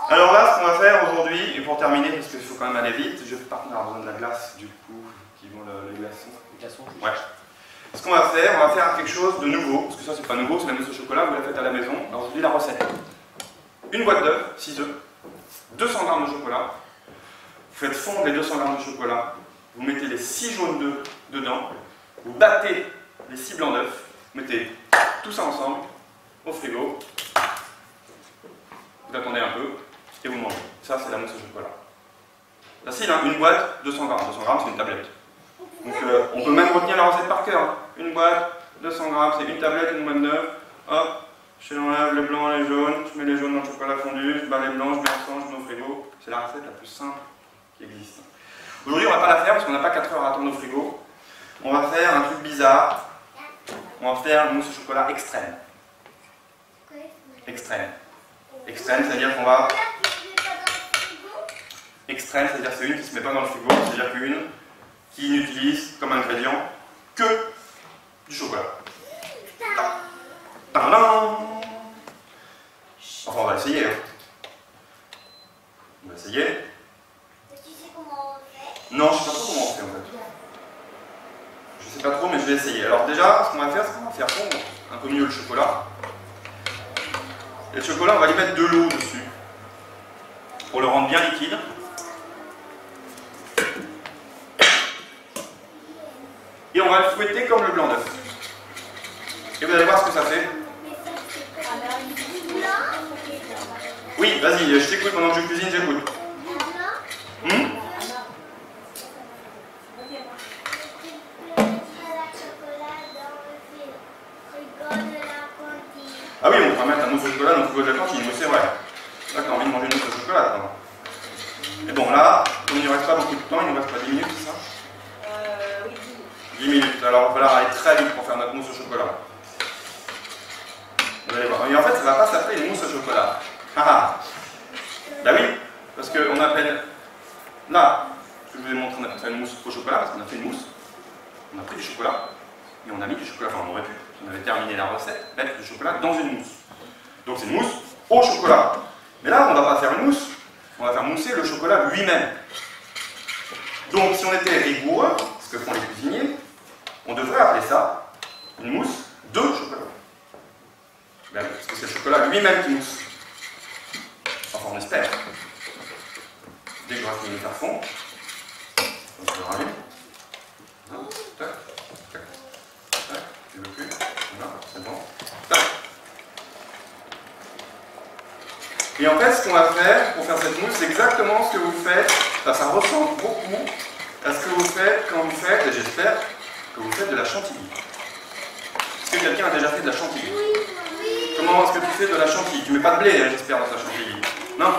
Speaker 2: Alors là, ce qu'on va faire aujourd'hui, et pour terminer, parce qu'il faut quand même aller vite, je vais avoir besoin de la glace du coup, qui vont les glaçons.
Speaker 5: Les glaçons.
Speaker 2: Ouais. Ce qu'on va faire quelque chose de nouveau, parce que ça c'est pas nouveau, c'est la mousse au chocolat, vous la faites à la maison. Alors je vous dis la recette. Une boîte d'œufs, 6 œufs, 200 g de chocolat, vous faites fondre les 200 g de chocolat, vous mettez les 6 jaunes d'œufs dedans, vous battez les 6 blancs d'œufs, mettez tout ça ensemble au frigo, vous attendez un peu et vous mangez. Ça c'est la mousse au chocolat. Facile, hein, une boîte, 200 g. 200 g c'est une tablette. Donc on peut même retenir la recette par cœur. Une boîte, 200 g, c'est une tablette, une boîte d'œufs. Hop, je enlève les blancs et les jaunes, je mets les jaunes dans le chocolat fondu, je bats les blancs, je mets ensemble, je mets au frigo. C'est la recette la plus simple qui existe. Aujourd'hui on ne va pas la faire parce qu'on n'a pas 4 heures à attendre au frigo. On va faire un truc bizarre. On va faire une mousse au chocolat extrême. Extrême. Extrême, c'est-à-dire qu'on va... Extrême, c'est-à-dire c'est une qui ne se met pas dans le frigo, c'est-à-dire qu'une qui n'utilise comme ingrédient que du chocolat. Tadam! Enfin, on va essayer. Hein. On va essayer.
Speaker 3: Tu sais comment on fait?
Speaker 2: Non, je ne sais pas trop comment on fait en fait. Je ne sais pas trop, mais je vais essayer. Alors déjà, ce qu'on va faire, c'est qu'on va faire fondre un peu mieux le chocolat. Et le chocolat, on va y mettre de l'eau dessus pour le rendre bien liquide. Et on va le fouetter comme le blanc d'œuf. Et vous allez voir ce que ça fait. Oui, vas-y, je t'écoute pendant que je cuisine, j'écoute. Ah oui, on va mettre un mousse au chocolat dans le frigo de la cantine, oui c'est vrai. Là, t'as envie de manger une mousse au chocolat, toi. Et bon, là, comme il ne reste pas beaucoup de temps, il nous reste pas 10 minutes, c'est ça?
Speaker 4: Oui,
Speaker 2: 10 minutes, alors il va falloir aller très vite pour faire notre mousse au chocolat. Vous allez voir. Et en fait, ça ne va pas s'appeler une mousse au chocolat. Ah ah. Bah oui, parce qu'on appelle. Là, ce que je vous ai montré, on appelle ça une mousse au chocolat, parce qu'on a fait une mousse. On a pris du chocolat, et on a mis du chocolat, enfin on aurait pu, si on avait terminé la recette, mettre du chocolat dans une mousse. Donc c'est une mousse au chocolat. Mais là, on ne va pas faire une mousse, on va faire mousser le chocolat lui-même. Donc si on était rigoureux, ce que font les cuisiniers, on devrait appeler ça une mousse de chocolat. Ben, parce que c'est le chocolat lui-même qui mousse. Enfin, on espère. Dès que j'aurai fini de faire fondre, on se rallume. Tac, tac, tac, tu veux plus? Voilà, c'est bon. Tac. Et en fait, ce qu'on va faire pour faire cette mousse, c'est exactement ce que vous faites. Enfin, ça ressemble beaucoup à ce que vous faites quand vous faites, et j'espère que vous faites de la chantilly. Est-ce que quelqu'un a déjà fait de la chantilly? Comment est-ce que tu fais de la chantilly? Tu mets pas de blé, hein, j'espère, dans ta chantilly. Non?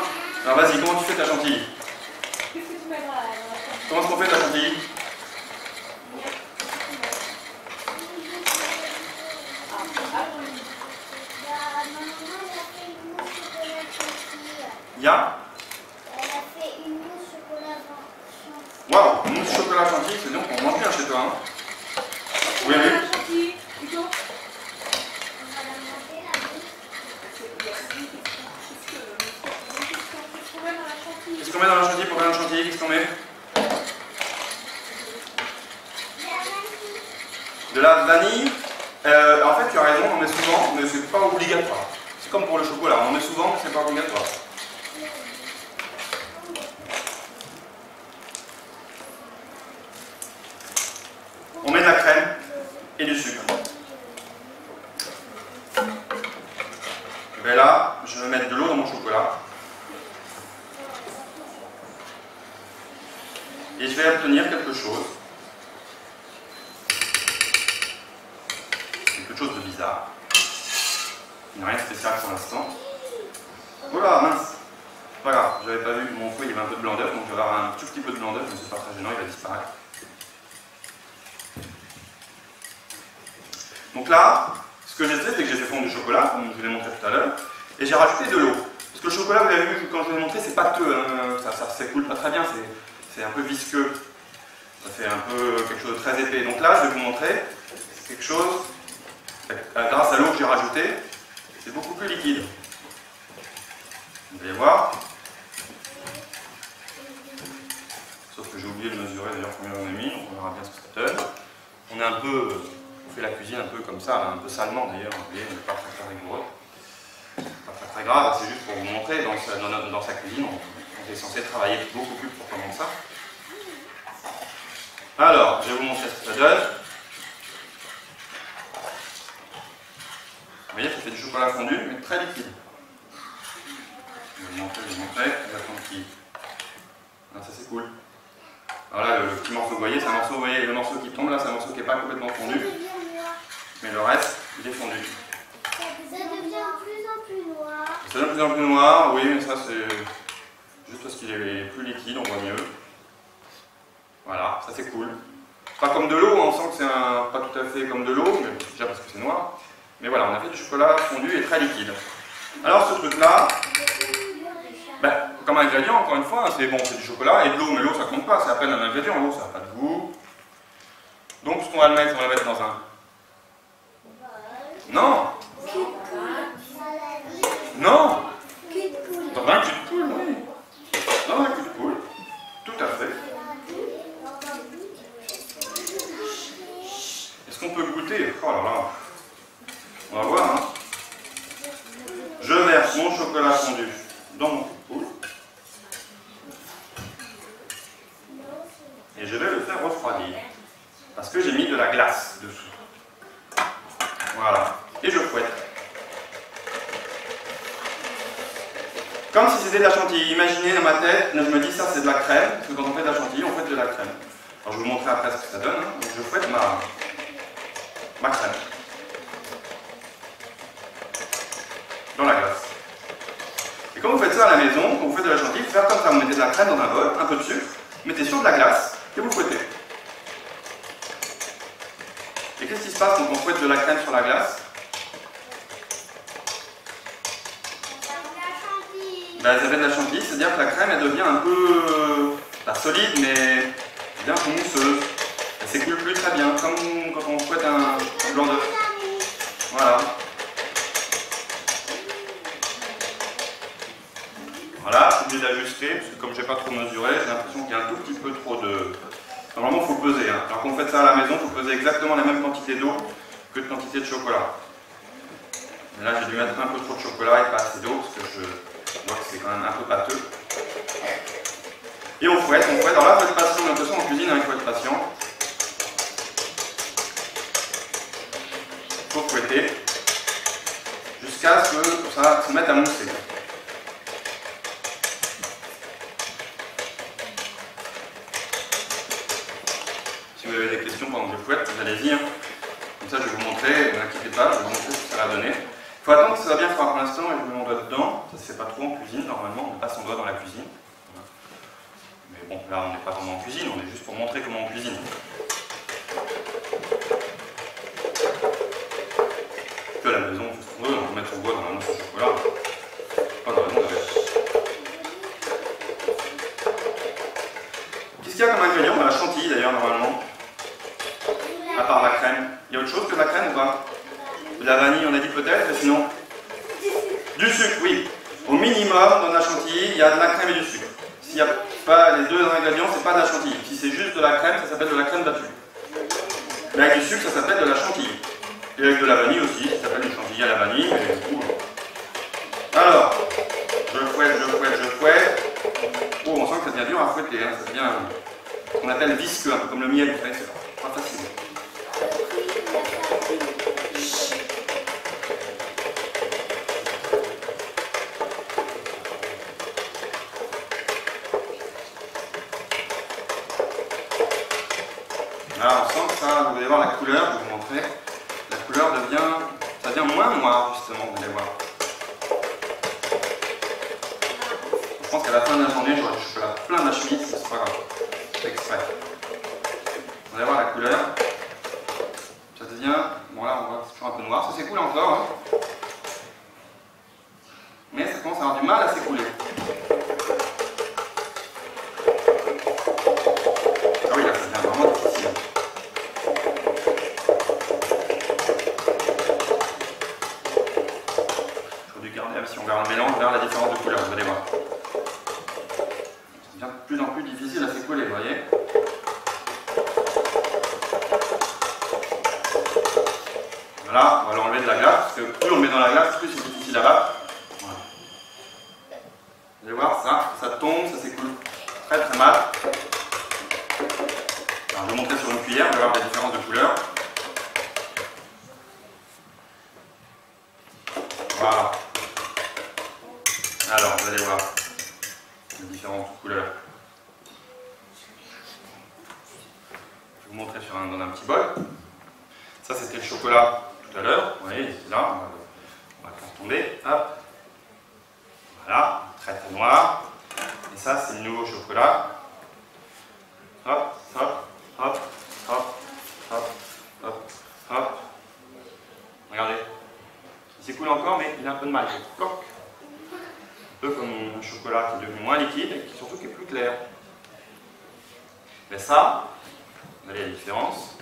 Speaker 2: Alors vas-y, comment tu fais de la chantilly?
Speaker 4: qu'est-ce que tu mets dans la
Speaker 2: Comment est-ce qu'on fait de la chantilly? Ya?
Speaker 3: Elle a fait une mousse chocolat chantilly.
Speaker 2: Waouh, une mousse chocolat chantilly, c'est donc on mange bien chez toi. Hein? Oui, oui.
Speaker 4: chantilly, plutôt.
Speaker 3: On va la monter la mousse.
Speaker 4: Qu'est-ce qu'on met dans la chantilly?
Speaker 2: Qu'est-ce qu'on met dans la chantilly pour faire un chantilly? Qu'est-ce qu'on met? De la vanille. En fait, tu as raison, on en met souvent, mais c'est pas obligatoire. C'est comme pour le chocolat, on en met souvent, mais c'est pas obligatoire. On met de la crème et du sucre. Et là, je vais mettre de l'eau dans mon chocolat. Et je vais obtenir quelque chose. Quelque chose de bizarre. Il n'y a rien de spécial pour l'instant. Voilà, mince. Voilà, j'avais pas vu mon fouet, il y avait un peu de blanc d'œuf, donc je vais avoir un tout petit peu de blanc d'œuf, mais c'est pas très gênant, il va disparaître. Donc là, ce que j'ai fait, c'est que j'ai fait fondre du chocolat, comme je vous l'ai montré tout à l'heure, et j'ai rajouté de l'eau. Parce que le chocolat, vous l'avez vu, quand je vous l'ai montré, c'est pâteux, hein, ça s'écoule pas très bien, c'est un peu visqueux. Ça fait un peu quelque chose de très épais. Donc là, je vais vous montrer quelque chose, grâce à l'eau que j'ai rajoutée, c'est beaucoup plus liquide. Vous allez voir. Sauf que j'ai oublié de mesurer d'ailleurs combien j'en ai mis, donc on verra bien ce que ça donne. On est un peu, on fait la cuisine un peu comme ça, là, un peu salement d'ailleurs, vous voyez, on n'est pas très rigoureux. Pas très grave, c'est juste pour vous montrer, dans sa cuisine, on est censé travailler beaucoup plus proprement que ça. Alors, je vais vous montrer ce que ça donne. Vous voyez, ça fait du chocolat fondu, mais très liquide. Je vais vous montrer, j'attends qu'il... Ah, ça c'est cool. Alors là, le petit morceau, vous voyez, c'est un morceau, vous voyez, le morceau qui tombe là, c'est un morceau qui n'est pas complètement fondu. Mais le reste, il est fondu.
Speaker 3: Ça devient de plus en plus noir.
Speaker 2: Ça devient de plus en plus noir, oui, mais ça c'est juste parce qu'il est plus liquide, on voit mieux. Voilà, ça c'est cool. Pas comme de l'eau, on sent que c'est pas tout à fait comme de l'eau, mais déjà parce que c'est noir. Mais voilà, on a fait du chocolat fondu et très liquide. Alors ce truc-là, ben, comme ingrédient, encore une fois, c'est bon, c'est du chocolat et de l'eau, mais l'eau ça compte pas, c'est à peine un ingrédient, l'eau ça n'a pas de goût. Donc ce qu'on va le mettre, on va le mettre dans un... Non! Non! Dans un cul de poule, oui. Dans un cul de poule, tout à fait. Est-ce qu'on peut goûter? Oh là là. On va voir, hein. Je verse mon chocolat fondu dans mon cul de poule. Et je vais le faire refroidir. Parce que j'ai mis de la glace dessous. Voilà. Et je fouette. Comme si c'était de la chantilly. Imaginez dans ma tête, je me dis ça c'est de la crème, parce que quand on fait de la chantilly, on fait de la crème. Alors je vais vous montrer après ce que ça donne. Hein. Donc je fouette ma crème. Dans la glace. Et quand vous faites ça à la maison, quand vous faites de la chantilly, vous faites comme ça, vous mettez de la crème dans un bol, un peu de sucre, mettez sur de la glace, et vous fouettez. Et qu'est-ce qui se passe quand on fouette de la crème sur la glace? Ben, ça fait de la chantilly, c'est-à-dire que la crème elle devient un peu pas solide, mais bien mousseuse. Elle s'écoule plus très bien, comme quand on fouette un blanc d'œuf. Voilà. Voilà, je suis obligé d'ajuster, parce que comme je n'ai pas trop mesuré, j'ai l'impression qu'il y a un tout petit peu trop de... Normalement, il faut peser. Hein. Alors quand vous faites ça à la maison, il faut peser exactement la même quantité d'eau que de quantité de chocolat. Mais là, j'ai dû mettre un peu trop de chocolat et pas assez d'eau, parce que je vois que c'est quand même un peu pâteux. Et on fouette. Alors là, il faut être patient. De toute façon, en cuisine, il faut être patient. Il faut fouetter jusqu'à ce que ça se mette à mousser. Si vous avez des questions pendant que je fouette, vous allez-y. Hein. Comme ça, je vais vous montrer. Ne vous inquiétez pas, je vais vous montrer ce que ça va donner. Il faut attendre que ça va bien froid pour l'instant et je mets mon doigt dedans. Ça ne se fait pas trop en cuisine, normalement, on ne met pas son doigt dans la cuisine. Mais bon, là on n'est pas vraiment en cuisine, on est juste pour montrer comment on cuisine. Que à la maison, on fait ce qu'on veut, on peut mettre son doigt dans la mousse au chocolat. Pas de raison d'arrêter. Qu'est-ce qu'il y a comme ingrédient dans la chantilly d'ailleurs, normalement? À part la crème. Il y a autre chose que la crème ou pas? De la vanille, on a dit peut-être, sinon du sucre, oui. Au minimum, dans la chantilly, il y a de la crème et du sucre. S'il n'y a pas les deux ingrédients, c'est pas de la chantilly. Si c'est juste de la crème, ça s'appelle de la crème battue. Mais avec du sucre, ça s'appelle de la chantilly. Et avec de la vanille aussi, ça s'appelle du chantilly à la vanille. Mais du coup, alors, je fouette. Oh, on sent que ça devient dur à fouetter. Hein. Ça devient ce qu'on appelle visqueux, un peu comme le miel. Vous savez, c'est pas facile. Là, on sent que ça, vous allez voir la couleur, je vais vous montrer. La couleur ça devient moins noir justement, vous allez voir. Je pense qu'à la fin de la journée, j'aurai du chocolat plein ma chemise, c'est pas grave. C'est exprès. Vous allez voir la couleur. Ça devient, bon là on voit s'écoule encore. Hein. Mais ça commence à avoir du mal à s'écouler. Ah oui, là, ça devient vraiment difficile. J'aurais dû garder, si on regarde le mélange, vers la différence de couleur, vous allez voir. Ça devient de plus en plus difficile à s'écouler, vous voyez. Voilà, on va l'enlever de la glace, parce que plus on le met dans la glace, plus c'est difficile à battre. Voilà. Vous allez voir, ça tombe, ça s'écoule très très mal. Alors, je vais montrer sur une cuillère, on va voir la différence de couleur. Voilà. Alors, vous allez voir la différence de couleur. Je vais vous montrer dans un petit bol. Ça, c'était le chocolat tout à l'heure. Vous voyez, c'est là. On va le faire tomber. Hop. Voilà, très très noir. Et ça, c'est le nouveau chocolat. Hop, hop, hop, hop, hop, hop, hop. Regardez. Il s'écoule encore, mais il a un peu de mal. Un peu comme un chocolat qui est devenu moins liquide et qui surtout qui est plus clair. Mais ça, vous voyez la différence.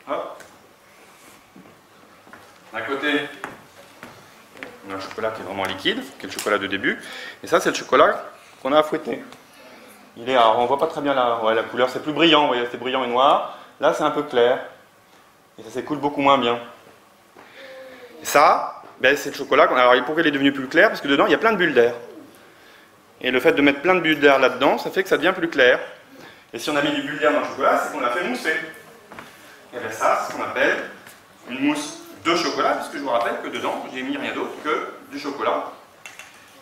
Speaker 2: Hop. D'un côté, on a un chocolat qui est vraiment liquide, qui est le chocolat de début. Et ça, c'est le chocolat qu'on a à fouetter. Il est, alors, on ne voit pas très bien la couleur, c'est plus brillant, vous voyez, c'est brillant et noir. Là, c'est un peu clair. Et ça s'écoule beaucoup moins bien. Et ça, ben, c'est le chocolat. Alors, pourquoi il est devenu plus clair? Parce que dedans, il y a plein de bulles d'air. Et le fait de mettre plein de bulles d'air là-dedans, ça fait que ça devient plus clair. Et si on a mis du bulles d'air dans le chocolat, c'est qu'on l'a fait mousser. Et bien ça, c'est ce qu'on appelle une mousse de chocolat, puisque je vous rappelle que dedans, j'ai mis rien d'autre que du chocolat.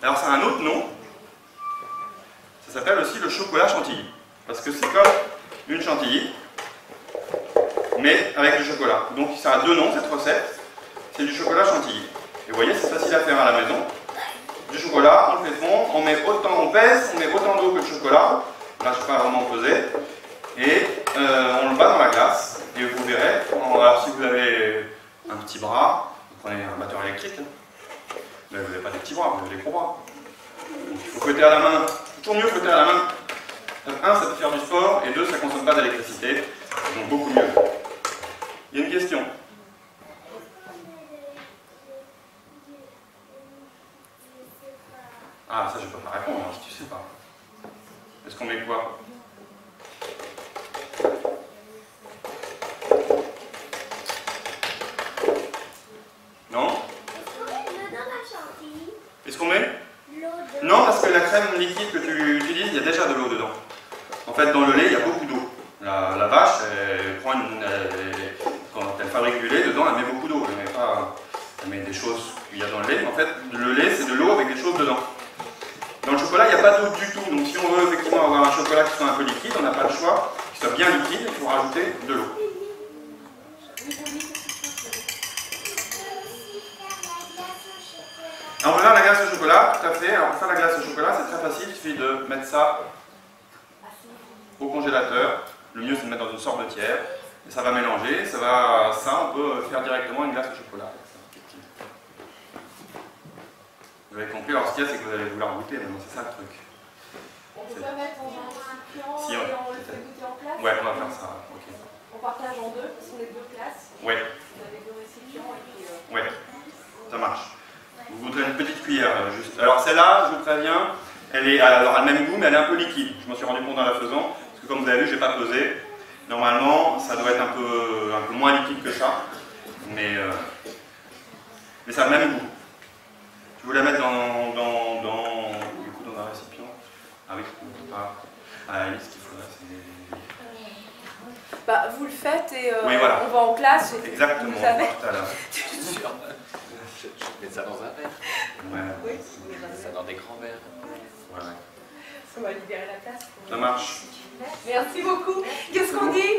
Speaker 2: Alors, ça a un autre nom. Ça s'appelle aussi le chocolat chantilly. Parce que c'est comme une chantilly, mais avec du chocolat. Donc ça a deux noms, cette recette. C'est du chocolat chantilly. Et vous voyez, c'est facile à faire à la maison. Du chocolat, on le fait fondre, on met autant, on pèse, on met autant d'eau que le chocolat. Là, je ne sais pas vraiment peser. Et on le bat dans la glace. Et vous verrez, alors si vous avez un petit bras, vous prenez un batteur électrique. Mais vous n'avez pas des petits bras, vous avez des gros bras. Donc, il faut fouetter à la main. Toujours mieux fouetter à la main. Un, ça peut faire du sport, et deux, ça ne consomme pas d'électricité. Donc beaucoup mieux. Il y a une question. Ah, ça je ne peux pas répondre si tu ne sais pas. Est-ce qu'on met quoi? Non? Est-ce qu'on met? Non, parce que la crème liquide que tu utilises, il y a déjà de l'eau dedans. En fait, dans le lait, il y a beaucoup d'eau. La vache, quand elle fabrique du lait, dedans, elle met beaucoup d'eau. Elle met des choses qu'il y a dans le lait. En fait, le lait, c'est de l'eau avec des choses dedans. Dans le chocolat, il n'y a pas d'eau du tout. Donc, si on veut effectivement avoir un chocolat qui soit un peu liquide, on n'a pas le choix, qui soit bien liquide, il faut rajouter de l'eau. Alors, on va faire la glace au chocolat, tout à fait. Alors, pour faire la glace au chocolat, c'est très facile. Il suffit de mettre ça au congélateur. Le mieux, c'est de mettre dans une sorte de tiers. Et ça va mélanger. Ça, on peut faire directement une glace au chocolat. Vous avez compris. Alors, ce qu'il y a, c'est que vous allez vouloir goûter. Maintenant, c'est ça le truc.
Speaker 4: On peut pas mettre dans un récipient
Speaker 2: Si,
Speaker 4: et on le fait goûter en classe?
Speaker 2: Ouais, on va faire ça. Okay.
Speaker 4: On partage en deux, ce sont les deux classes.
Speaker 2: Ouais.
Speaker 4: Vous avez deux récipients et puis...
Speaker 2: Ouais, ça marche. Vous voudrez une petite cuillère, juste. Alors celle-là, je vous préviens, elle a le même goût, mais elle est un peu liquide. Je m'en suis rendu compte en la faisant, parce que comme vous avez vu, je n'ai pas pesé. Normalement, ça doit être un peu moins liquide que ça, mais ça a le même goût. Je vous la mettre dans un récipient. Ah oui, pas. Ah oui, ce qu'il faudrait, c'est...
Speaker 4: Bah, vous le faites et
Speaker 2: oui, voilà.
Speaker 4: on va en classe. Et
Speaker 2: exactement,
Speaker 4: vous savez.
Speaker 2: tout à l'heure.
Speaker 5: Je mets ça dans un verre.
Speaker 2: Ouais.
Speaker 4: Oui.
Speaker 5: Je mets ça dans des grands verres.
Speaker 2: Ouais.
Speaker 4: Ça va libérer la place.
Speaker 2: Ça marche.
Speaker 4: Merci beaucoup. Qu'est-ce qu'on dit?